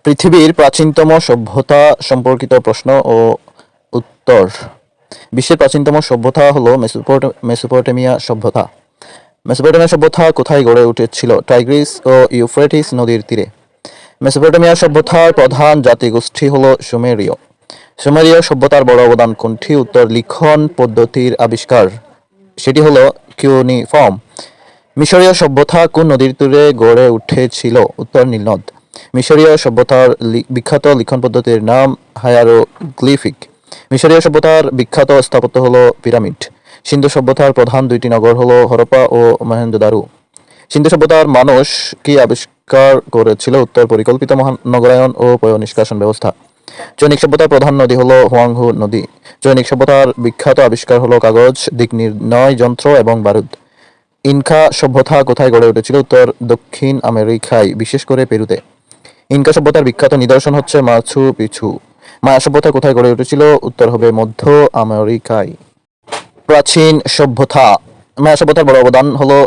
পৃথিবীর প্রাচীনতম সভ্যতা সম্পর্কিত প্রশ্ন ও উত্তর। বিশ্বের প্রাচীনতম সভ্যতা হলো মেসোপটেমিয়া সভ্যতা। মেসোপটেমিয়া সভ্যতা কোথায় গড়ে উঠেছিল? টাইগ্রিস ও ইউফ্রেটিস নদীর তীরে। মেসোপটেমিয়া সভ্যতার প্রধান জাতিগোষ্ঠী হলো সুমেরীয়। সুমেরীয় সভ্যতার বড় অবদান কোনটি? উত্তর, লিখন পদ্ধতির আবিষ্কার, সেটি হলো কিউনিফর্ম। মিশরীয় সভ্যতা কোন নদীর তীরে গড়ে উঠেছিল? উত্তর, নীলনদ। মিশরীয় সভ্যতার বিখ্যাত লিখন পদ্ধতির নাম হায়ারোগ্লিফিক। মিশরীয় সভ্যতার বিখ্যাত স্থাপত্য হলো পিরামিড। সিন্ধু সভ্যতার প্রধান দুইটি নগর হলো হরপ্পা ও মহেঞ্জোদারো। সিন্ধু সভ্যতার মানুষ কি আবিষ্কার করেছিল? উত্তর, পরিকল্পিত নগরায়ন ও পয় নিষ্কাশন ব্যবস্থা। চৈনিক সভ্যতার প্রধান নদী হলো হুয়াংহু নদী। চৈনিক সভ্যতার বিখ্যাত আবিষ্কার হলো কাগজ, দিক নির্ণয় যন্ত্র এবং বারুদ। ইনকা সভ্যতা কোথায় গড়ে উঠেছিল? উত্তর, দক্ষিণ আমেরিকায়, বিশেষ করে পেরুতে। ইনকা সভ্যতার বিখ্যাত নিদর্শন হচ্ছে মাচু পিছু। মায়া সভ্যতা কোথায় গড়ে উঠেছিল? উত্তর হবে মধ্য আমেরিকায়। প্রাচীন সভ্যতা। মায়া সভ্যতার বড় অবদান হলো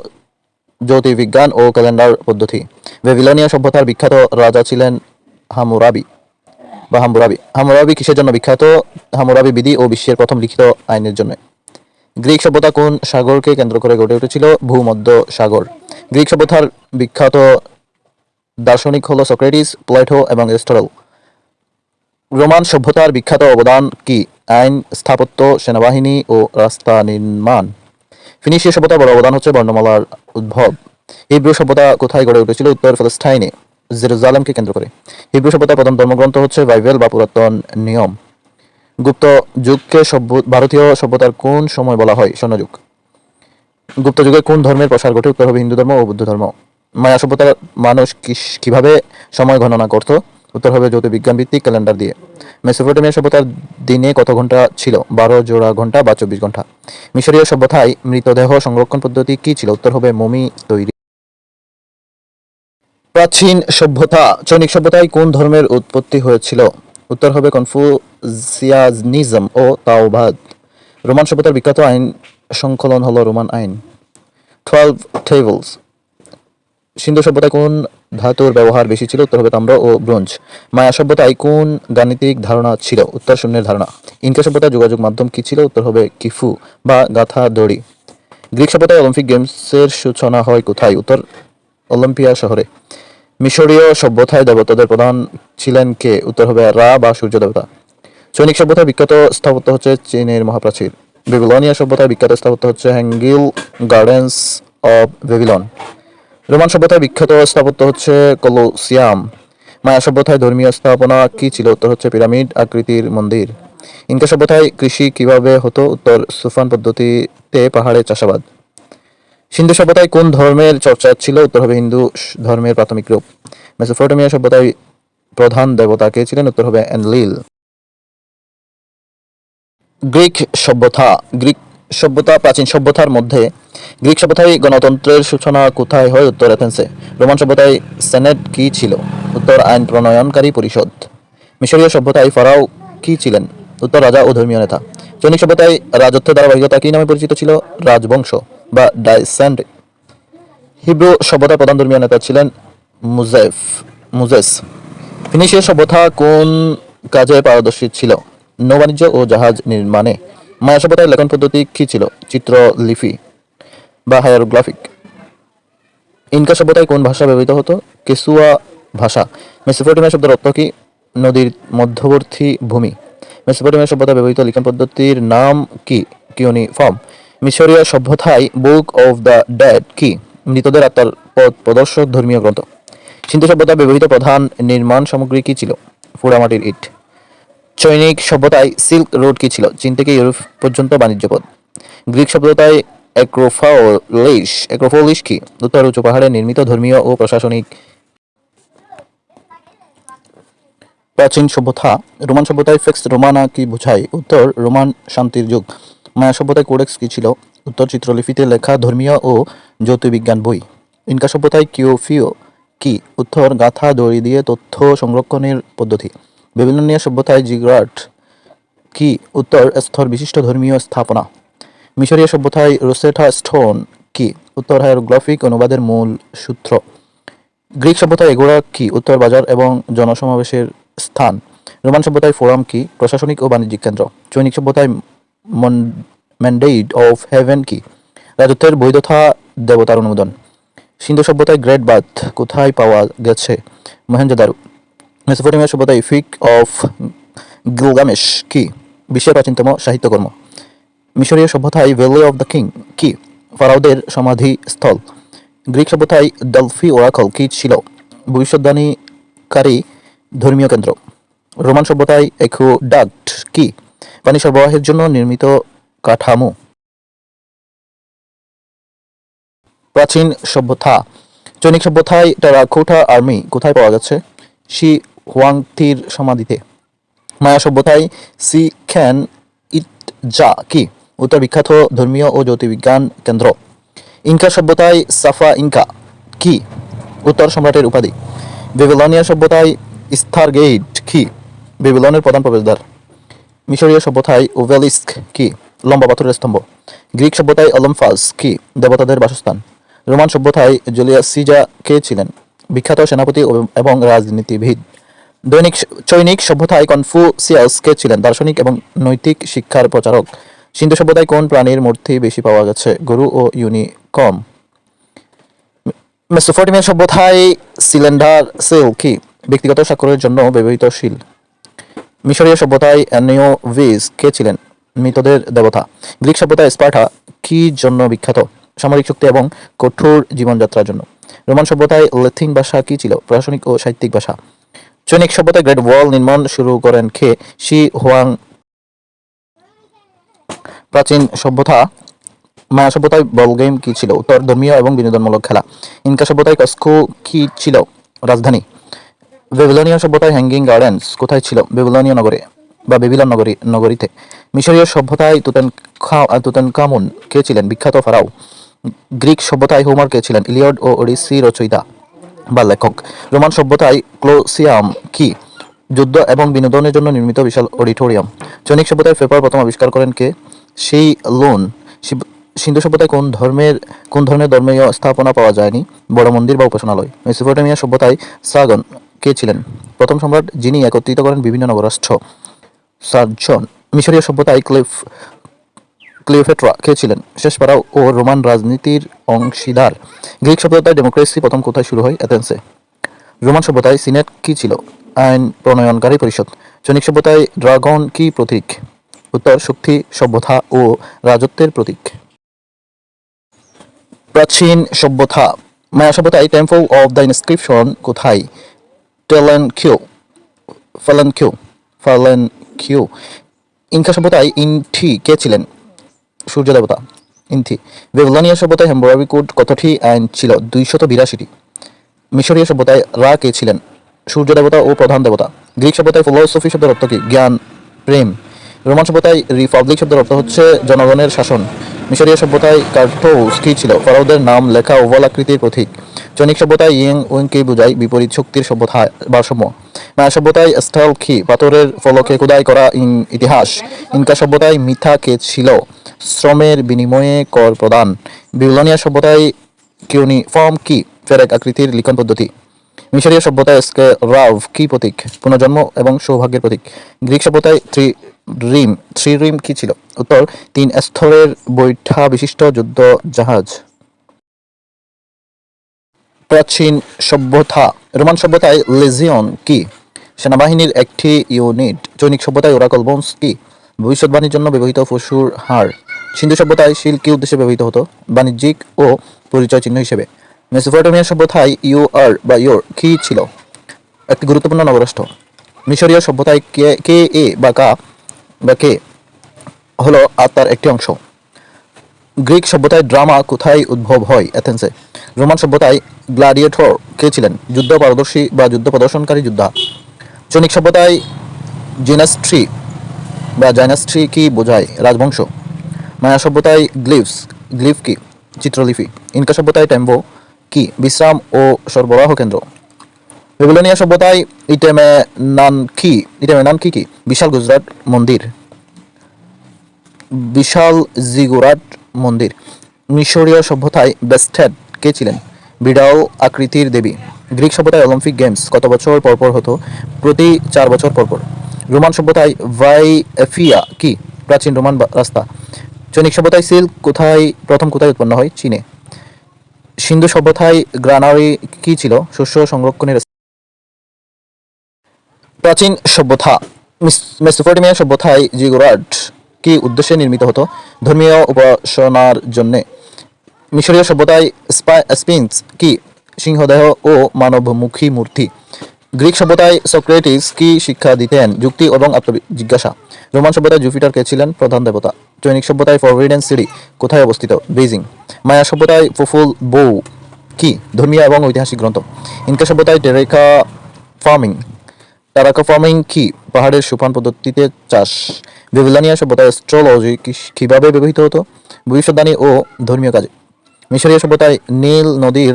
জ্যোতির্বিজ্ঞান ও ক্যালেন্ডার পদ্ধতি। বেবিলনীয় সভ্যতার বিখ্যাত রাজা ছিলেন হামুরাবি বা হাম্বুরাবি। হামুরাবি কিসের জন্য বিখ্যাত? হামুরাবি বিধি ও বিশ্বের প্রথম লিখিত আইনের জন্য। গ্রিক সভ্যতা কোন সাগরকে কেন্দ্র করে গড়ে উঠেছিল? ভূমধ্য সাগর। গ্রিক সভ্যতার বিখ্যাত দার্শনিক হলো সক্রেটিস, প্লেটো এবং এরিস্টটল। রোমান সভ্যতার বিখ্যাত অবদান কি? আইন, স্থাপত্য, সেনাবাহিনী ও রাস্তা নির্মাণ। ফিনিশীয় সভ্যতার বড় অবদান হচ্ছে বর্ণমালার উদ্ভব। হিব্রু সভ্যতা কোথায় গড়ে উঠেছিল? উত্তর, প্যালেস্টাইনে, জেরুজালেমকে কেন্দ্র করে। হিব্রু সভ্যতার প্রথম ধর্মগ্রন্থ হচ্ছে বাইবেল বা পুরাতন নিয়ম। গুপ্ত যুগকে ভারতীয় সভ্যতার কোন সময় বলা হয়? স্বর্ণযুগ। গুপ্ত যুগে কোন ধর্মের প্রসার ঘটে? উত্তর হবে হিন্দু ধর্ম ও বৌদ্ধ ধর্ম। মায়া সভ্যতার মানুষ কিভাবে সময় গণনা করত? উত্তর হবে জ্যোতির্বিজ্ঞান ভিত্তিক ক্যালেন্ডার দিয়ে। মেসোপটেমিয়া সভ্যতার দিনে কত ঘন্টা ছিল? 12 জোড়া ঘন্টা বা 24 ঘন্টা। মিশরীয় সভ্যতায় মৃতদেহ সংরক্ষণ পদ্ধতি কি ছিল? উত্তর হবে মমি তৈরি। প্রাচীন সভ্যতা। চৈনিক সভ্যতায় কোন ধর্মের উৎপত্তি হয়েছিল? উত্তর হবে কনফুসিয়ানিজম ও তাওবাদ। রোমান সভ্যতার বিখ্যাত আইন সংকলন হলো রোমান আইন। 12 টেবলস। সিন্ধু সভ্যতায় কোন ধাতুর ব্যবহার বেশি ছিল? উত্তর হবে তাম্র ও ব্রোঞ্জ। মায়া সভ্যতায় কোন গাণিতিক ধারণা ছিল? উত্তর, শূন্যের ধারণা। ইনকা সভ্যতায় যোগাযোগ মাধ্যম কি ছিল? উত্তর হবে কিফু বা গাথা দড়ি। গ্রিক সভ্যতায় অলিম্পিক গেমসের সূচনা হয় কোথায়? উত্তর, অলিম্পিয়া শহরে। মিশরীয় সভ্যতায় দেবতাদের প্রধান ছিলেন কে? উত্তর হবে রা বা সূর্য দেবতা। চৈনিক সভ্যতার বিখ্যাত স্থাপত্য হচ্ছে চীনের মহাপ্রাচীর। বেবিলনিয়া সভ্যতার বিখ্যাত স্থাপত্য হচ্ছে হ্যাঙ্গিল গার্ডেন্স অব বেবিলন। রোমান সভ্যতার বিখ্যাত স্থাপত্য হচ্ছে কলোসিয়াম। মায়া সভ্যতায় ধর্মীয় স্থাপনা কি ছিল? উত্তর হচ্ছে পিরামিড আকৃতির মন্দির। ইনকা সভ্যতায় কৃষি কিভাবে হতো? উত্তর, সুফান পদ্ধতিতে পাহাড়ে চাষাবাদ। সিন্ধু সভ্যতায় কোন ধর্মের চর্চা ছিল? উত্তর হবে হিন্দু ধর্মের প্রাথমিক রূপ। মেসোপটেমিয়া সভ্যতায় প্রধান দেবতা কে ছিলেন? উত্তর হবে এনলিল। গ্রিক সভ্যতা। গ্রিক সভ্যতা। প্রাচীন সভ্যতার মধ্যে গ্রিক সভ্যতায় গণতন্ত্রের সূচনা কোথায় হয়? উত্তর, এথেন্সে। রোমান সভ্যতায় সেনেট কি ছিল? উত্তর, আইন প্রণয়নকারী পরিষদ। মিশরীয় সভ্যতায় ফারাও কি ছিলেন? উত্তর, রাজা ও ধর্মীয় নেতা। চৈনিক সভ্যতায় রাজত্বের ধারাবাহিকতা কি নামে পরিচিত ছিল? রাজবংশ বা ডাইসেন্ড। হিব্রু সভ্যতার প্রধান ধর্মীয় নেতা ছিলেন মুজেস। ফিনিশীয় সভ্যতা কোন কাজে পারদর্শী ছিল? নৌবাণিজ্য ও জাহাজ নির্মাণে। মায়া সভ্যতার লেখন পদ্ধতি কি ছিল? চিত্রলিপি বা হায়ারোগ্রাফিক। ইনকা সভ্যতায় কোন ভাষা ব্যবহৃত হতো? কেসুয়া ভাষা। মেসোপটেমিয়া শব্দের অর্থ কি? নদীর মধ্যবর্তী ভূমি। মেসোপটেমিয়া সভ্যতায় ব্যবহৃত লিখন পদ্ধতির নাম কি? কিউনিফর্ম। মিশরীয় সভ্যতায় বুক অফ দ্য ডেড কি? মৃতদের আত্মার পথ প্রদর্শক ধর্মীয় গ্রন্থ। সিন্ধু সভ্যতায় ব্যবহৃত প্রধান নির্মাণ সামগ্রী কি ছিল? পোড়ামাটির ইট। চৈনিক সভ্যতায় সিল্ক রোড কি ছিল? চীন থেকে ইউরোপ পর্যন্ত বাণিজ্য পথ। গ্রিক সভ্যতায় অ্যাক্রোপোলিস কি? উত্তর, উঁচু পাহাড়ে নির্মিত ধর্মীয় ও প্রশাসনিক। প্রাচীন সভ্যতা। রোমান সভ্যতায় ফেক্স রোমানা কি বোঝায়? উত্তর, রোমান শান্তির যুগ। মায়া সভ্যতায় কোডেক্স কি ছিল? উত্তর, চিত্রলিপিতে লেখা ধর্মীয় ও জ্যোতির্বিজ্ঞান বই। ইনকা সভ্যতায় কিওফিও কি? উত্তর, গাথা দড়ি দিয়ে তথ্য সংরক্ষণের পদ্ধতি। বেবিলনীয় সভ্যতায় জিগরাট কি? উত্তর, স্তর বিশিষ্ট ধর্মীয় স্থাপনা। মিশরীয় সভ্যতায় রোসেটা স্টোন কি? উত্তর, হায়ারোগ্রাফিক অনুবাদের মূল সূত্র। গ্রিক সভ্যতায় এগোরা কি? উত্তর বাজার এবং জনসমাবেশের স্থান। রোমান সভ্যতায় ফোরাম কি? প্রশাসনিক ও বাণিজ্যিক কেন্দ্র। চৈনিক সভ্যতায় ম্যান্ডেট অফ হেভেন কি? রাজত্বের বৈধতা, দেবতার অনুমোদন। সিন্ধু সভ্যতায় গ্রেট বাথ কোথায় পাওয়া গেছে? মহেঞ্জোদারো। মেসোপটেমিয়া সভ্যতায় ফিক অফ গিলগামেশ কি? বিশ্বের প্রাচীনতম সাহিত্যকর্ম। মিশরীয় সভ্যতায় ভ্যালি অফ দ্য কিং কি? ফারাওদের সমাধি স্থল। গ্রিক সভ্যতায় ডেলফি ওরাকল কি ছিল? ভবিষ্যদ্বাণীকারী ধর্মীয় কেন্দ্র। রোমান সভ্যতায় অ্যাকুডাক্ট কি? পানি সরবরাহের জন্য নির্মিত কাঠামো। প্রাচীন সভ্যতা। চৈনিক সভ্যতায় টেরাকোটা আর্মি কোথায় পাওয়া গেছে? শি হুয়াংতির সমাধিতে। মায়া সভ্যতায় সি খ্যান ইটজা কি? উত্তর বিখ্যাত ধর্মীয় ও জ্যোতির্বিজ্ঞান কেন্দ্র। ইনকা সভ্যতায় সাফা ইনকা কি? উত্তর সম্রাটের উপাধি। বেবিলনিয়া সভ্যতায় স্টারগেট কি? বেবিলনের প্রধান প্রবেশদ্বার। মিশরীয় সভ্যতায় ওবেলিস্ক কি? লম্বা পাথরের স্তম্ভ। গ্রিক সভ্যতায় অলিম্পাস কি? দেবতাদের বাসস্থান। রোমান সভ্যতায় জুলিয়াস সিজা কে ছিলেন? বিখ্যাত সেনাপতি এবং রাজনীতিবিদ। চৈনিক সভ্যতায় কনফুসিয়াস কে ছিলেন? দার্শনিক এবং নৈতিক শিক্ষার প্রচারক। সিন্ধু সভ্যতায় কোন প্রাণীর মূর্তি বেশি পাওয়া গেছে? গরু ও ইউনিকর্ন। মেসোপটেমিয়া সভ্যতায় সিলিন্ডার সেল কি? ব্যক্তিগত স্বাক্ষরের জন্য ব্যবহৃত শিল। মিশরীয় সভ্যতায় অ্যানিওভিস কে ছিলেন? মৃতদের দেবতা। গ্রিক সভ্যতায় স্পার্টা কি জন্য বিখ্যাত? সামরিক শক্তি এবং কঠোর জীবনযাত্রার জন্য। রোমান সভ্যতায় ল্যাটিন ভাষা কি ছিল? প্রশাসনিক ও সাহিত্যিক ভাষা। চৈনিক সভ্যতায় গ্রেট ওয়াল নির্মাণ শুরু করেন কে? She Huang. প্রাচীন সভ্যতা। মায়া সভ্যতায় বল গেম কি ছিল? উত্তর ধর্মীয় এবং বিনোদনমূলক খেলা। ইনকা সভ্যতায় কস্কো কি ছিল? রাজধানী। বেবিলনীয় সভ্যতায় হ্যাঙ্গিং গার্ডেন্স কোথায় ছিল? বেবিলনীয় নগরে বা বেবিলন নগরীতে। মিশরীয় সভ্যতায় তুতেনখামুন কে ছিলেন? বিখ্যাত ফারাও। গ্রিক সভ্যতায় হোমার কে ছিলেন? ইলিয়ড ও ওডিসি রচয়িতা বা লেখক। রোমান সভ্যতায় ক্লোসিয়াম কি? যুদ্ধ এবং বিনোদনের জন্য নির্মিত বিশাল অডিটোরিয়াম। চৈনিক সভ্যতায় পেপার প্রথম আবিষ্কার করেন কে? সেই লুন। সিন্ধু সভ্যতায় কোন ধরনের ধর্মীয় স্থাপনা পাওয়া যায়নি? বড় মন্দির বা উপাসনালয়। মেসোপটেমিয়া সভ্যতায় সাগন কে ছিলেন? প্রথম সম্রাট যিনি একত্রিত করেন বিভিন্ন নগরাষ্ট্র। সার্জন। মিশরীয় সভ্যতায় ক্লিওপেট্রা কে ছিলেন? শেষ ফারাও ও রোমান রাজনীতির অংশীদার। গ্রিক সভ্যতায় ডেমোক্রেসি প্রথম কোথায় শুরু হয়? অ্যাথেন্সে। রোমান সভ্যতায় সিনেট কি ছিল? আইন প্রণয়নকারী পরিষদ। চৈনিক সভ্যতায় ড্রাগন কি প্রতীক? উত্তর শক্তি, সভ্যতা ও রাজত্বের প্রতীক। প্রাচীন সভ্যতা। মায়া সভ্যতায় টেম্পল অফ দ্য ইনস্ক্রিপশন কোথায়? টেলেনকিউ। ফালেনকিউ। ইনকা সভ্যতায় ইনথি কে ছিলেন? সূর্য দেবতা। ইনথি। বেবিলনীয় সভ্যতায় হ্যাম্বুরাবি কোড কতটি আইন ছিল? 282টি। মিশরীয় সভ্যতায় রা কে ছিলেন? সূর্য দেবতা ও প্রধান দেবতা। গ্রিক সভ্যতায় ফিলোসফি শব্দের অর্থ কি? জ্ঞান, প্রেম। রোমান সভ্যতায় রিপাবলিক শব্দের অর্থ হচ্ছে জনগণের শাসন। মিশরীয় সভ্যতায় কার্টোস কি ছিল? ফারাওদের নাম লেখা ওভাল আকৃতির প্রতীক। চৈনিক সভ্যতায় ইয়েং উইংকে বোঝায় বিপরীত শক্তির সভ্যতা ভারসাম্য। মায়া সভ্যতায় স্থল কি? পাথরের ফলকে খোদাই করা ইতিহাস। ইনকা সভ্যতায় মিথা কে ছিল? শ্রমের বিনিময়ে কর প্রদান। বেবিলনিয়া সভ্যতায় কিউনিফর্ম কি? ফেরেক আকৃতির লিখন পদ্ধতি। মিশরীয় সভ্যতায় রাভ কি প্রতীক? পুনর্জন্ম এবং সৌভাগ্যের প্রতীক। গ্রিক সভ্যতায় থ্রি রিম কি ছিল? উত্তর 3 স্তরের বৈঠা বিশিষ্ট যুদ্ধ জাহাজ। প্রাচীন সভ্যতা। রোমান সভ্যতায় লেজিয়ন কি? সেনাবাহিনীর একটি ইউনিট। চৈনিক সভ্যতায় ওরাকল বোনস কি? ভবিষ্যৎবাণীর জন্য ব্যবহৃত পশুর হাড়। সিন্ধু সভ্যতায় শিল কি উদ্দেশ্যে ব্যবহৃত হতো? বাণিজ্যিক ও পরিচয় চিহ্ন হিসেবে। মেসোপটেমিয়া সভ্যতায় ইউর বা ইয়োর কি ছিল? একটি গুরুত্বপূর্ণ নগরাষ্ট্র। মিশরীয় সভ্যতায় কে এ বা কা বা কে হলো আত্মার একটি অংশ। গ্রিক সভ্যতায় ড্রামা কোথায় উদ্ভব হয়? অ্যাথেন্সে। রোমান সভ্যতায় গ্লাডিয়েটর কে ছিলেন? যুদ্ধ পারদর্শী বা যুদ্ধ প্রদর্শনকারী যোদ্ধা। চৈনিক সভ্যতায় জাইনাস্ট্রি কি বোঝায়? রাজবংশ। মায়া সভ্যতায় গ্লিফ কি? চিত্রলিপি। ইনকা সভ্যতায় টেম্বো কি? বিশ্রাম ও সরবরাহ কেন্দ্র। বেবিলনিয়া সভ্যতায় ইটেমেনান কি? বিশাল গুজরাট মন্দির। বিশাল জিগুরাট মন্দির। মিশরীয় সভ্যতায় বেস্টেড কে ছিলেন? বিড়াল আকৃতির দেবী। গ্রিক সভ্যতায় অলিম্পিক গেমস কত বছর পরপর হতো? প্রতি 4 বছর পরপর। রোমান সভ্যতায় ভাইএফিয়া কি? প্রাচীন রোমান রাস্তা। চৈনিক সভ্যতায় সিল্ক কোথায় উৎপন্ন হয়? চীনে। সিন্ধু সভ্যতায় গ্রানারি কি ছিল? শস্য সংরক্ষণের। প্রাচীন সভ্যতা মেসোপটেমিয়া সভ্যতায় জিগুরাট কি উদ্দেশ্যে নির্মিত হতো? ধর্মীয় উপাসনার জন্যে। মিশরীয় সভ্যতায় স্পিংস কি? সিংহদেহ ও মানবমুখী মূর্তি। গ্রিক সভ্যতায় সক্রেটিস কি শিক্ষা দিতেন? যুক্তি এবং আত্মজিজ্ঞাসা। রোমান সভ্যতায় জুপিটার কে ছিলেন প্রধান দেবতা? চৈনিক সভ্যতায় ফরবিডেন সিটি কোথায় অবস্থিত? বেইজিং। মায়া সভ্যতায় ফুফুল বউ কি? ধর্মীয় এবং ঐতিহাসিক গ্রন্থ। ইনকা সভ্যতায় ফার্মিং টারাকা ফার্মিং কি? পাহাড়ের সোপান পদ্ধতিতে চাষ। বেবিলনিয়া সভ্যতায় অ্যাস্ট্রোলজি কিভাবে ব্যবহৃত হতো? ভবিষ্যদ্বাণী ও ধর্মীয় কাজে। মিশরীয় সভ্যতায় নীল নদীর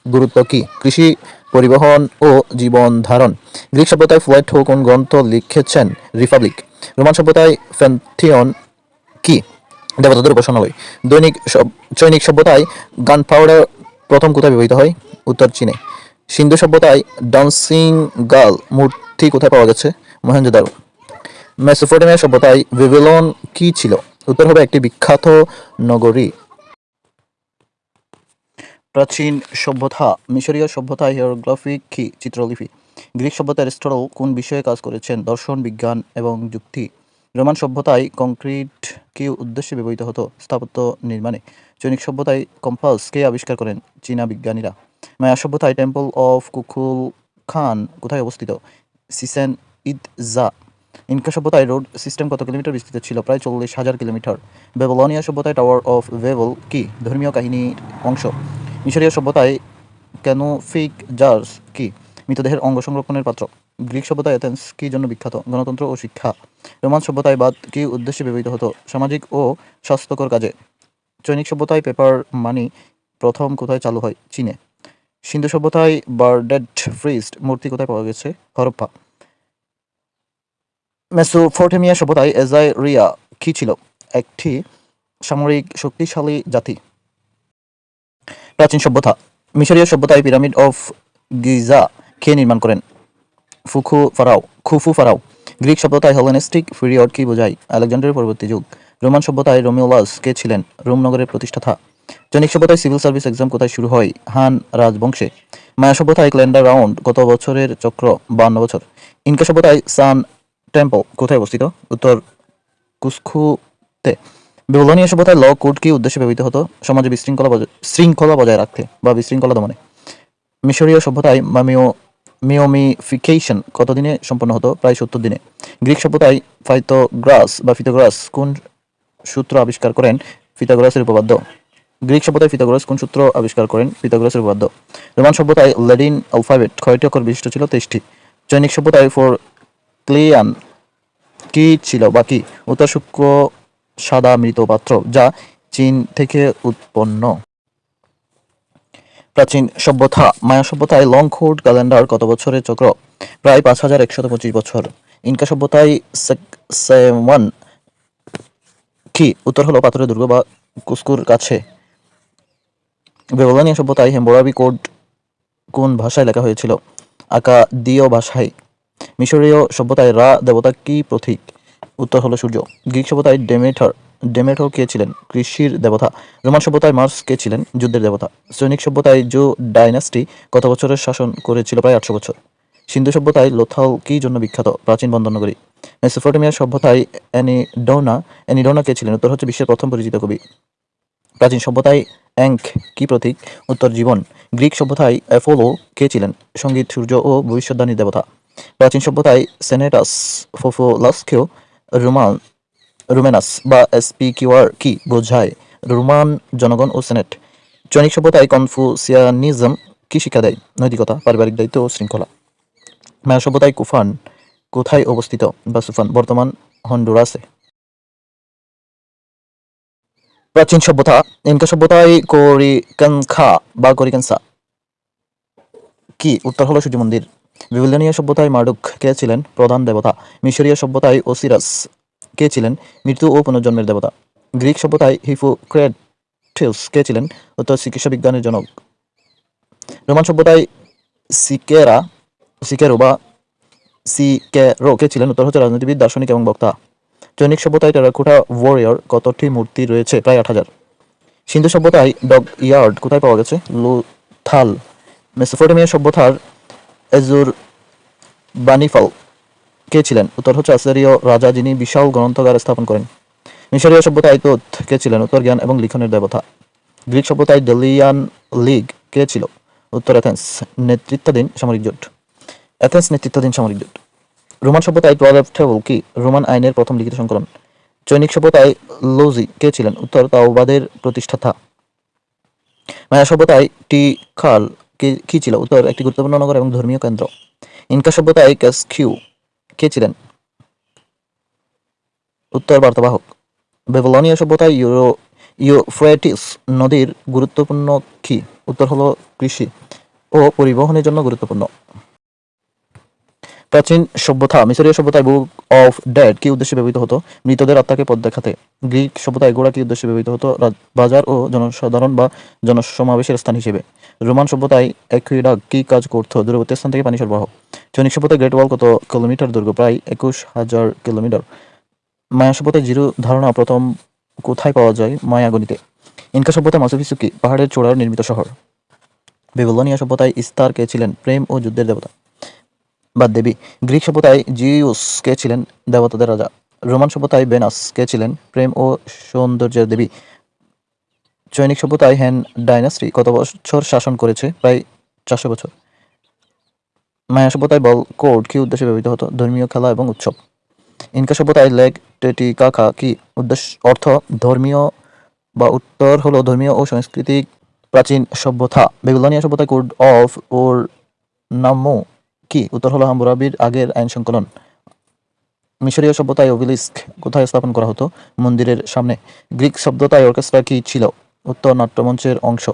গুরুত্ব কি? কৃষি, পরিবহন ও জীবন ধারণ। গ্রিক সভ্যতায় প্লেটো কোন গ্রন্থ লিখেছেন? রিপাবলিক। রোমান সভ্যতায় প্যান্থিয়ন কি? দেবতাদের উপাসনালয়। চৈনিক সভ্যতায় গান পাউডার প্রথম কোথায় ব্যবহৃত হয়? উত্তর চীনে। সিন্ধু সভ্যতায় ডান্সিং গার্ল মূর্তি কোথায় পাওয়া গেছে? মহেঞ্জোদারো। মেসোপটেমিয়া সভ্যতায় বেবিলন কি ছিল? উত্তর হবে একটি বিখ্যাত নগরী। প্রাচীন সভ্যতা মিশরীয় সভ্যতায় হিয়েরোগ্লিফি কি? চিত্রলিপি। গ্রিক সভ্যতায় অ্যারিস্টটল কোন বিষয়ে কাজ করেছেন? দর্শন, বিজ্ঞান এবং যুক্তি। রোমান সভ্যতায় কংক্রিট কি উদ্দেশ্যে ব্যবহৃত হতো? স্থাপত্য নির্মাণে। চৈনিক সভ্যতায় কম্পাস কে আবিষ্কার করেন? চীনা বিজ্ঞানীরা। মায়া সভ্যতায় টেম্পল অফ কুকুল খান কোথায় অবস্থিত? সিসেন ইদজা। ইনকা সভ্যতায় রোড সিস্টেম কত কিলোমিটার বিস্তৃত ছিল? প্রায় 40,000 কিলোমিটার। বেবিলনিয়া সভ্যতায় টাওয়ার অফ বেবল কি? ধর্মীয় কাহিনীর অংশ। মিশরীয় সভ্যতায় ক্যানোফিক জার্স কি? মৃতদেহের অঙ্গ সংরক্ষণের পাত্র। গ্রিক সভ্যতায় এথেন্স কি জন্য বিখ্যাত? গণতন্ত্র ও শিক্ষা। রোমান সভ্যতায় বাদ কি উদ্দেশ্যে ব্যবহৃত হতো? সামাজিক ও স্বাস্থ্যকর কাজে। চৈনিক সভ্যতায় পেপার মানি প্রথম কোথায় চালু হয়? চীনে। সিন্ধু সভ্যতায় বার্ডেড ফ্রিস্ট মূর্তি কোথায় পাওয়া গেছে? হরপ্পা। মেসোপটেমিয়া সভ্যতায় এজাইরিয়া কি ছিল? একটি সামরিক শক্তিশালী জাতি। প্রাচীন সভ্যতা মিশরীয় সভ্যতায় পিরামিড অফ গিজা কে নির্মাণ করেন? Khufu pharaoh. গ্রিক সভ্যতায় হেলেনিস্টিক পিরিয়ড কি বোঝায়? আলেকজান্ডারের পরবর্তী যুগ। রোমান সভ্যতায় রোমিওলাস কে ছিলেন? রোম নগরের প্রতিষ্ঠাতা। জৈনিক সভ্যতায় সিভিল সার্ভিস এক্সাম কোথায় শুরু হয়? হান রাজবংশে। মায়া সভ্যতায় ক্যালেন্ডার রাউন্ড কত বছরের চক্র? 52 বছর। ইনকা সভ্যতায় সান টেম্পল কোথায় অবস্থিত? উত্তর কুস্কুতে। বেবিলনীয় সভ্যতায় ল কোড কি উদ্দেশ্যে ব্যবহৃত হতো? সমাজে শৃঙ্খলা বজায় রাখতে বা বিশৃঙ্খলা দমনে। মিশরীয় সভ্যতায় মিওমিফিকেশন কত দিনে সম্পন্ন হতো? প্রায় 70 দিনে। গ্রিক সভ্যতায় ফিথাগোরাস কোন সূত্র আবিষ্কার করেন? পিথাগোরাসের উপপাদ্য। গ্রিক সভ্যতায় পিথাগোরাস কোন সূত্র আবিষ্কার করেন? পিথাগোরাসের উপপাদ্য। রোমান সভ্যতায় ল্যাটিন অ্যালফাবেট কয়টি অক্ষর বিশিষ্ট ছিল? 23টি। চৈনিক সভ্যতায় ক্লিয়ান কি ছিল বা কি? উত্তর শুষ্ক সাদা মৃত পাত্র যা চীন থেকে উৎপন্ন। প্রাচীন সভ্যতা মায়া সভ্যতায় লং কোড ক্যালেন্ডার কত বছরের চক্র? প্রায় 5125 বছর। ইনকা সভ্যতায় সেওয়ান কি? উত্তর হলো পাথরের দুর্গ বা কুস্কুর কাছে। বেবিলনীয় সভ্যতায় হেম্বোরাবি কোড কোন ভাষায় লেখা হয়েছিল? আকাদীয় ভাষায়। মিশরীয় সভ্যতায় রা দেবতা কি প্রতীক? উত্তর হলো সূর্য। গ্রিক সভ্যতায় ডেমেটর কে ছিলেন? কৃষির দেবতা। রোমান সভ্যতায় মার্স কে ছিলেন? যুদ্ধের দেবতা। সৈনিক সভ্যতায় জো ডাইনাস্টি কত বছরের শাসন করেছিল? প্রায় 800 বছর। সিন্ধু সভ্যতায় লোথাল কি জন্য বিখ্যাত? প্রাচীন বন্দরনগরী। মেসোপটেমিয়া সভ্যতায় অ্যানিডোনা কে ছিলেন? উত্তর হচ্ছে বিশ্বের প্রথম পরিচিত কবি। প্রাচীন সভ্যতায় অ্যাঙ্ক কি প্রতীক? উত্তর জীবন। গ্রিক সভ্যতায় অ্যাপোলো কে ছিলেন? সঙ্গীত, সূর্য ও ভবিষ্যদ্বাণীর দেবতা। প্রাচীন সভ্যতায় সেনেটাস ফোফোলাসকেও রোমেনাস বা এসপিকিউআর কি বোঝায়? রোমান জনগণ ও সেনেট। চৈনিক সভ্যতায় কনফুসিয়ানিজম কি শিক্ষা দেয়? নৈতিকতা, পারিবারিক দায়িত্ব ও শৃঙ্খলা। মায়া সভ্যতায় কুফান কোথায় অবস্থিত? বা সুফান বর্তমান হন্ডুরাসে। প্রাচীন সভ্যতা ইনকা সভ্যতায় কোরিকানসা কি? উত্তর হলো সূর্য মন্দির। বেবিলনীয় সভ্যতায় মার্ডুক কে ছিলেন? প্রধান দেবতা। মিশরীয় সভ্যতায় ওসিরাস কে ছিলেন? মৃত্যু ও পুনর্জন্মের দেবতা। গ্রিক সভ্যতায় হিপোক্রেটিস কে ছিলেন? উত্তর চিকিৎসা বিজ্ঞানের জনক। রোমান সভ্যতায় সিকেরা সিকেরো বা সিকেরো কে ছিলেন? উত্তর হচ্ছে রাজনীতিবিদ, দার্শনিক এবং বক্তা। চৈনিক সভ্যতায় টেরাকোটা ওয়ারিয়র কতটি মূর্তি রয়েছে? প্রায় 8,000। সিন্ধু সভ্যতায় ডগ ইয়ার্ড কোথায় পাওয়া গেছে? লুথাল। মেসোপটেমিয়া সভ্যতার এজুর বানিফাল কে ছিলেন? উত্তর হচ্ছে আসিরীয় রাজা, যিনি বিশাল গ্রন্থাগার স্থাপন করেন। মিশরীয় সভ্যতায় তোত কে ছিলেন? উত্তর জ্ঞান এবং লিখনের দেবতা। গ্রিক সভ্যতায় ডেলিয়ান লীগ কে ছিল? উত্তর এথেন্স নেতৃত্বাধীন সামরিক জোট। রোমান সভ্যতায় 12 টেবল কি? রোমান আইনের প্রথম লিখিত সংকলন। চৈনিক সভ্যতায় লোজি কে ছিলেন? উত্তর তাওবাদের প্রতিষ্ঠাতা। মায়া সভ্যতায় টিকাল কি ছিল? উত্তর একটি গুরুত্বপূর্ণ নগর এবং ধর্মীয় কেন্দ্র। ইনকা সভ্যতায় ক্যাসকিউ কে ছিলেন? উত্তর বার্তাবাহক। বেবিলনীয় সভ্যতায় ইউফ্রেটিস নদীর গুরুত্বপূর্ণ কি? উত্তর হলো কৃষি ও পরিবহনের জন্য গুরুত্বপূর্ণ। প্রাচীন সভ্যতা মিশরীয় সভ্যতায় বুক অফ ডেড কি উদ্দেশ্যে ব্যবহৃত হতো? মৃতদের আত্মাকে পথ দেখাতে। গ্রিক সভ্যতায় গোড়া কি উদ্দেশ্যে ব্যবহৃত হতো? বাজার ও জনসাধারণ বা জনসমাবেশের স্থান হিসেবে। রোমান সভ্যতায় অ্যাকুইডাক্ট কি কাজ করত? দূরবর্তী স্থান থেকে পানি সরবরাহ। চৈনিক সভ্যতায় গ্রেট ওয়াল কত কিলোমিটার দৈর্ঘ্য? প্রায় 21,000 কিলোমিটার। মায়া সভ্যতায় জিরো ধারণা প্রথম কোথায় পাওয়া যায়? মায়া গণিতে। ইনকা সভ্যতায় মাচু পিচু কি? পাহাড়ের চূড়ার নির্মিত শহর। বেবিলনীয় সভ্যতায় ইস্তার কে ছিলেন? প্রেম ও যুদ্ধের দেবতা বা দেবী। গ্রিক সভ্যতায় জিউস কে ছিলেন? দেবতাদের রাজা। রোমান সভ্যতায় ভেনাস কে ছিলেন? প্রেম ও সৌন্দর্যের দেবী। চৈনিক সভ্যতায় হ্যান ডাইনাস্টি কত বছর শাসন করেছে? প্রায় 400 বছর। মায়া সভ্যতায় বল কোড কি উদ্দেশ্যে ব্যবহৃত হতো? ধর্মীয় খেলা এবং উৎসব। ইনকা সভ্যতায় লেক টিটিকাকা কি অর্থ? ধর্মীয় বা উত্তর হলো ধর্মীয় ও সাংস্কৃতিক। প্রাচীন সভ্যতা বেবিলনীয় সভ্যতায় কোড অফ ওর নামো কি? উত্তর হলো হাম্মুরাবির আগের আইন সংকলন। মিশরীয় সভ্যতায় ওবেলিস্ক কোথায় স্থাপন করা হতো? মন্দিরের সামনে। গ্রিক সভ্যতায় অর্কেস্ট্রা কি ছিল? উত্তর নাট্যমঞ্চের অংশ।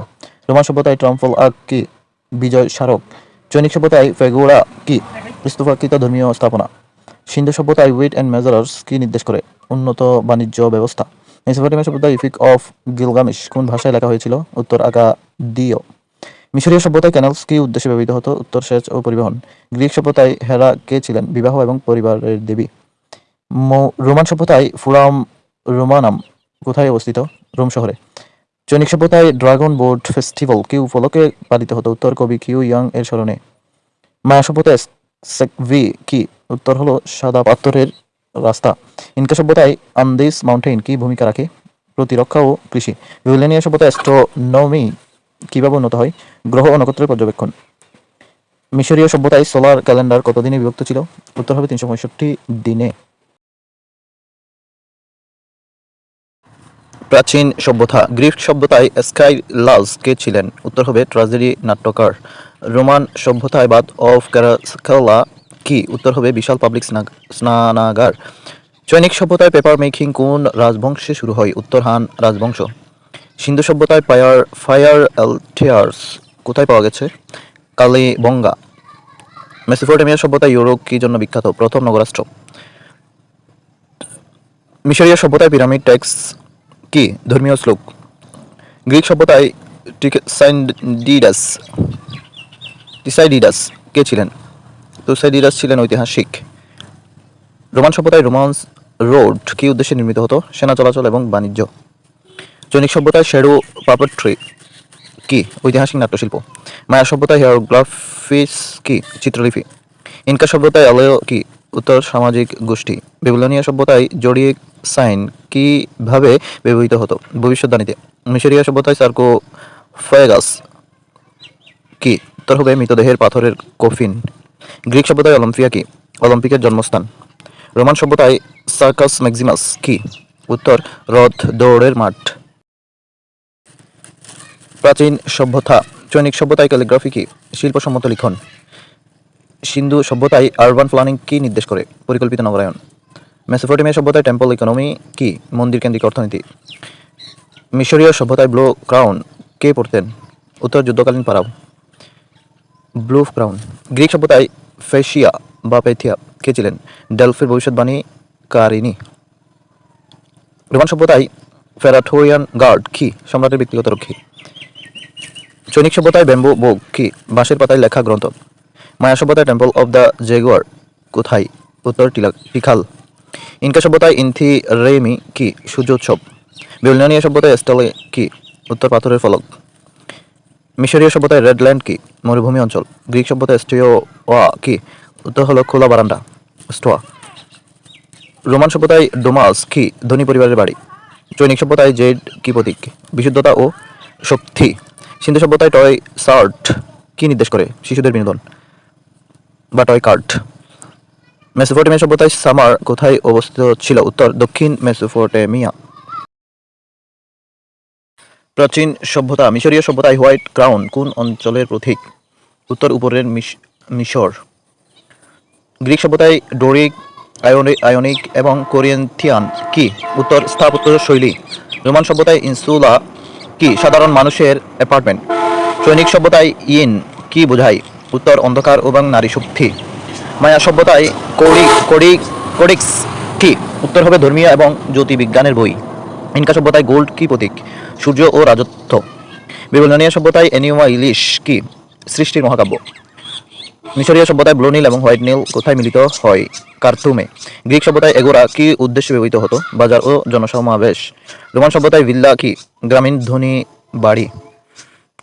রোমান সভ্যতায় ট্রাম্পল আর্ক কি? বিজয় স্মারক। চৈনিক সভ্যতায় ফেগোরা কি? স্তূপাকৃত ধর্মীয় স্থাপনা। সিন্ধু সভ্যতায় ওয়েট অ্যান্ড মেজারার্স কি নির্দেশ করে? উন্নত বাণিজ্য ব্যবস্থা। মেসোপটেমিয়া সভ্যতায় ইপিক অফ গিলগামেশ কোন ভাষায় লেখা হয়েছিল? উত্তর আকাদীয়। মিশরীয় সভ্যতায় ক্যানেলস কি উদ্দেশ্যে ব্যবহৃত হতো? উত্তর সেচ ও পরিবহন। গ্রিক সভ্যতায় হেরা কে ছিলেন? বিবাহ এবং পরিবারের দেবী। রোমান সভ্যতায় ফুরাম রোমানাম কোথায় অবস্থিত? রোম শহরে। চৈনিক সভ্যতায় ড্রাগন বোট ফেস্টিভ্যাল কি উপলক্ষে পালিত হতো? উত্তর কবি কিউ ইয়াং এর স্মরণে। মায়া সভ্যতায় সেকভি কি? উত্তর হলো সাদা পাথরের রাস্তা। ইনকা সভ্যতায় আন্দিস মাউন্টেন কি ভূমিকা রাখে? প্রতিরক্ষা ও কৃষি। বেবিলনীয় সভ্যতায় অ্যাস্ট্রোনমি কিভাবে উন্নত হয়? গ্রহ ও নক্ষত্রের পর্যবেক্ষণ। মিশরীয় সভ্যতায় সোলার ক্যালেন্ডার কত দিনে বিভক্ত ছিল? উত্তর হবে 365 দিনে। প্রাচীন সভ্যতা গ্রিক সভ্যতায় স্কাইলাস কে ছিলেন? উত্তর হবে ট্র্যাজেডি নাট্যকার। রোমান সভ্যতায় বাথ অফ ক্যারাসকেলা কি? উত্তর হবে বিশাল পাবলিক স্নানাগার। চৈনিক সভ্যতায় পেপার মেকিং কোন রাজবংশে শুরু হয়? উত্তর হান রাজবংশ। সিন্ধু সভ্যতায় ফায়ার অ্যালটেয়ার্স কোথায় পাওয়া গেছে? কালিবঙ্গা। মেসোপটেমিয়া সভ্যতায় ইউরোপ কি জন্য বিখ্যাত? প্রথম নগরাষ্ট্র। মিশরীয় সভ্যতায় পিরামিড টেক্স কি? ধর্মীয় শ্লোক। গ্রিক সভ্যতায় টিসাইডিডাস টিসাইডিডাস কে ছিলেন? তুসাইডিডাস ছিলেন ঐতিহাসিক। রোমান সভ্যতায় রোমান্স রোড কি উদ্দেশ্যে নির্মিত হতো? সেনা চলাচল এবং বাণিজ্য। চৈনিক সভ্যতায় শ্যাডো পাপেট্রি কি? ঐতিহাসিক নাট্যশিল্প। মায়া সভ্যতায় হিয়ারোগ্রাফিস কি? চিত্রলিপি। ইনকা সভ্যতায় আলেও কি? উত্তর সামাজিক গোষ্ঠী। বেবিলনীয় সভ্যতায় জোডিয়েক সাইন কিভাবে ব্যবহৃত হতো? ভবিষ্যদ্বাণীতে। মিশরীয় সভ্যতায় সার্কোফাগাস কি? উত্তর হবে মৃতদেহের পাথরের কফিন। গ্রিক সভ্যতায় অলিম্পিয়া কি? অলিম্পিকের জন্মস্থান। রোমান সভ্যতায় সার্কাস ম্যাক্সিমাস কি? উত্তর রথ দৌড়ের মাঠ। প্রাচীন সভ্যতা চৈনিক সভ্যতায় ক্যালিগ্রাফি কি? শিল্পসম্মত লিখন। সিন্ধু সভ্যতায় আরবান প্ল্যানিং কি নির্দেশ করে? পরিকল্পিত নগরায়ন। মেসোপটেমিয়া সভ্যতায় টেম্পল ইকোনমি কি? মন্দির কেন্দ্রিক অর্থনীতি। মিশরীয় সভ্যতায় ব্লু ক্রাউন কে পড়তেন? উত্তর যুদ্ধকালীন পারাও। Blue crown. গ্রিক সভ্যতায় ফেসিয়া বা পেথিয়া কে ছিলেন? ডেলফির ভবিষ্যৎবাণীকারিণী। রোমান সভ্যতায় ফেরাটোরিয়ান গার্ড কি? সম্রাটের ব্যক্তিগত রক্ষী। চৈনিক সভ্যতায় ব্যাম্বু বুক কি? বাঁশের পাতায় লেখা গ্রন্থ। মায়া সভ্যতায় টেম্পল অফ দ্য জেগুয়ার কোথায়? উত্তর টিখাল। ইনকা সভ্যতায় ইনথি রেমি কি? সূর্য উৎসব। বেবিলনীয় সভ্যতায় স্টলে কি? উত্তর পাথরের ফলক। মিশরীয় সভ্যতায় রেড ল্যান্ড কি? মরুভূমি অঞ্চল। গ্রিক সভ্যতায় স্টোয়া কি? উত্তর হলো খোলা বারান্দা, স্টোয়া। রোমান সভ্যতায় ডোমাস কি? ধনী পরিবারের বাড়ি। চৈনিক সভ্যতায় জেড কি প্রতীক? বিশুদ্ধতা ও শক্তি। সিন্ধু সভ্যতায় টয় শার্ট কি নির্দেশ করে? শিশুদের বিনোদন বা টয় কার্ট। মেসোপটেমিয়া সভ্যতায় সামার কোথায় অবস্থিত ছিল? উত্তর দক্ষিণ মেসোপটেমিয়া। প্রাচীন সভ্যতা মিশরীয় সভ্যতায় হোয়াইট ক্রাউন কোন অঞ্চলের প্রতীক? উত্তর উপরের মিশর। গ্রিক সভ্যতায় ডোরিক, আয়োনিক এবং কোরিন্থিয়ান কি? উত্তর স্থাপত্য শৈলী। রোমান সভ্যতায় ইনসুলা কি? সাধারণ মানুষের অ্যাপার্টমেন্ট। চৈনিক সভ্যতায় ইন কি বোঝায়? উত্তর অন্ধকার এবং নারী শক্তি। মায়া সভ্যতায় কোডিক্স কি? উত্তর হবে ধর্মীয় এবং জ্যোতির্বিজ্ঞানের বই। ইনকা সভ্যতায় গোল্ড কি প্রতীক? সূর্য ও রাজত্ব। বেবিলনীয় সভ্যতায় এনিউমা ইলিশ কি? সৃষ্টির মহাকাব্য। মিশরীয় সভ্যতায় ব্লু নীল এবং হোয়াইট নীল কোথায় মিলিত হয়? কার্তুমে। গ্রিক সভ্যতায় এগোরা কি উদ্দেশ্যে ব্যবহৃত হতো? বাজার ও জনসমাবেশ। রোমান সভ্যতায় ভিল্লা কি? গ্রামীণ ধনী বাড়ি।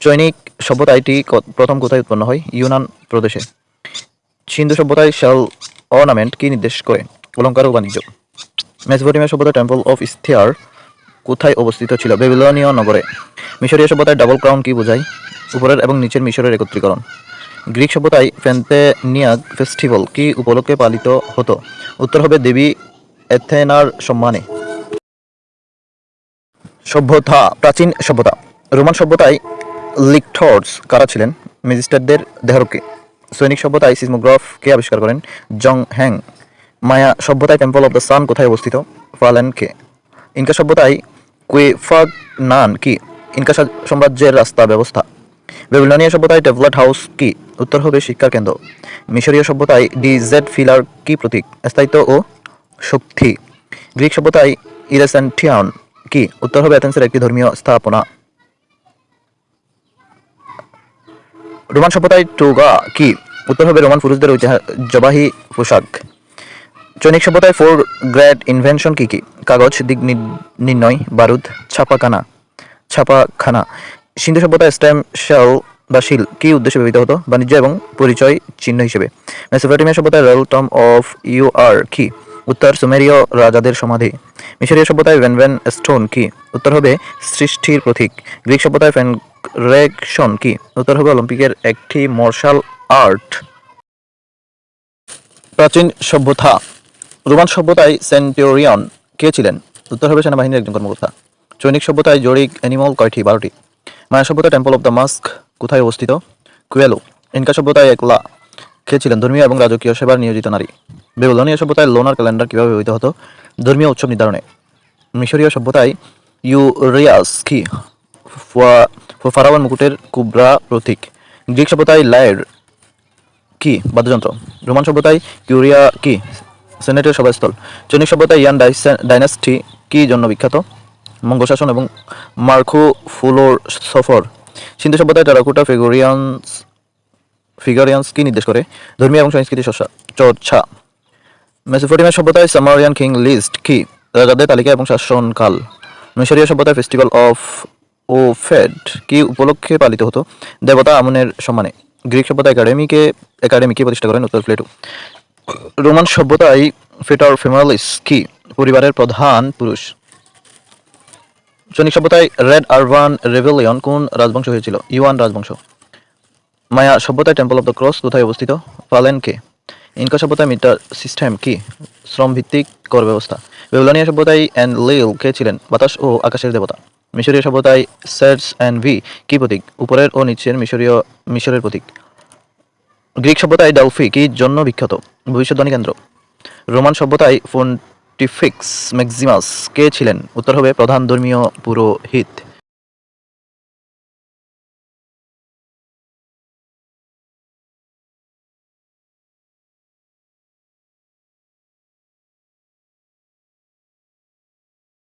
চৈনিক সভ্যতায়টি প্রথম কোথায় উৎপন্ন হয়? ইউনান প্রদেশে। সিন্ধু সভ্যতায় শেল অর্নামেন্ট কি নির্দেশ করে? অলঙ্কার ও বাণিজ্য। মেসোপটেমিয়া সভ্যতায় টেম্পল অফ ইস্থিয়ার কোথায় অবস্থিত ছিল? বেবিলনীয় নগরে। মিশরীয় সভ্যতায় ডাবল ক্রাউন কি বোঝায়? উপরের এবং নিচের মিশরের একত্রীকরণ। গ্রিক সভ্যতায় প্যান্থেনিয়াক ফেস্টিভ্যাল কি উপলক্ষে পালিত হতো? উত্তর হবে দেবী এথেনার সম্মানে। সভ্যতা প্রাচীন সভ্যতা রোমান সভ্যতায় লিকটর্স কারা ছিলেন? ম্যাজিস্ট্রেটদের দেহরক্ষী। সৈনিক সভ্যতায় সিসমোগ্রাফ কে আবিষ্কার করেন? জং হ্যাং। মায়া সভ্যতায় টেম্পল অফ দ্য সান কোথায় অবস্থিত? ফালেনকে। ইনকা সভ্যতায় কুয়েফাগ নান কি? ইনকা সাম্রাজ্যের রাস্তা ব্যবস্থা। বেবিলনীয় সভ্যতায় টেভলাট হাউস কি? উত্তর হবে শিক্ষার কেন্দ্র। মিশরীয় সভ্যতায় ডিজেড ফিলার কি প্রতীক? স্থায়িত্ব ও শক্তি। গ্রিক সভ্যতায় ইরেসেন্টিয়ান কি? উত্তর হবে অ্যাথেন্সের একটি ধর্মীয় স্থাপনা। রোমান সভ্যতায় টোগা কি? উত্তর হবে রোমান পুরুষদের ঐতিহ্যবাহী পোশাক। চৈনিক সভ্যতায় ফোর গ্রেট ইনভেনশন কি কি? কাগজ, দিক নির্ণয়, বারুদ, ছাপাখানা। সিন্ধু সভ্যতায় স্ট্যাম্প শেল বা শিল কি উদ্দেশ্যে ব্যবহৃত হতো? বাণিজ্য এবং পরিচয় চিহ্ন হিসেবে। মেসোপটেমিয়া সভ্যতায় রয়্যাল টম্ব অফ ইউআর কি? উত্তর সুমেরীয় রাজাদের সমাধি। মিশরীয় সভ্যতায় ভেনভেন স্টোন কি? উত্তর হবে সৃষ্টির প্রতীক। গ্রিক সভ্যতায় ফেনরেকশন কি? উত্তর হবে অলিম্পিকের একটি মার্শাল আর্ট। প্রাচীন সভ্যতা রোমান সভ্যতায় সেন্টেরিয়ন কে ছিলেন? উত্তর হবে সেনাবাহিনীর একজন কর্মকর্তা। চৈনিক সভ্যতায় জোরিক অ্যানিমাল কয়টি? 12টি। মায়া সভ্যতায় টেম্পল অফ দ্য মাস্ক কোথায় অবস্থিত? কুয়েলো। ইনকা সভ্যতায় একলা কে ছিলেন? ধর্মীয় এবং রাজকীয় সেবার নিয়োজিত নারী। বেবিলনীয় সভ্যতায় লোনার ক্যালেন্ডার কিভাবে ব্যবহৃত হতো? ধর্মীয় উৎসব নির্ধারণে। মিশরীয় সভ্যতায় ইউরিয়াস কি? ফারাওয়ার মুকুটের কুবরা প্রতীক। গ্রিক সভ্যতায় লায়ের কি? বাদ্যযন্ত্র। রোমান সভ্যতায় কিউরিয়া কি? সেনেটের সভাস্থল। চৈনিক সভ্যতায় ইয়ান ডাইনাস্টি কি জন্য বিখ্যাত? মঙ্গল শাসন এবং মার্কো ফুলোর সফর। সিন্ধু সভ্যতায় টেরাকোটা ফিগারিয়ান্স কি নির্দেশ করে? ধর্মীয় এবং সংস্কৃতি চর্চা। মেসোপটেমিয়া সভ্যতায় সামারিয়ান কিং লিস্ট কি? রাজাদের তালিকা এবং শাসনকাল। মিশরীয় সভ্যতায় ফেস্টিভ্যাল অফ ওফেড কি উপলক্ষে পালিত হতো? দেবতা আমনের সম্মানে। গ্রিক সভ্যতায় একাডেমি কি প্রতিষ্ঠা করেন? উত্তর প্লেটো। রোমান সভ্যতায় ফেটার ফেমালিস কি? পরিবারের প্রধান পুরুষ। চৈনিক সভ্যতায় রেড আরবান রেভেলিয়ন কোন রাজবংশ হয়েছিল? ইউয়ান রাজবংশ। মায়া সভ্যতায় টেম্পল অফ দ্য ক্রস কোথায় অবস্থিত? ফালেনকে। ইনকা সভ্যতায় মিটার সিস্টেম কি? শ্রমভিত্তিক কর ব্যবস্থা। বেবিলনীয় সভ্যতায় এনলিল কে ছিলেন? বাতাস ও আকাশের দেবতা। মিশরীয় সভ্যতায় সেটস এন্ড ভি কি প্রতীক? উপরের ও নিচের মিশরের প্রতীক। গ্রিক সভ্যতায় ডেলফি কি জন্য বিখ্যাত? ভবিষ্যদ্বাণী কেন্দ্র। রোমান সভ্যতায় পন্টিফিক্স ম্যাক্সিমাস কে ছিলেন? উত্তর হবে প্রধান ধর্মীয় পুরোহিত।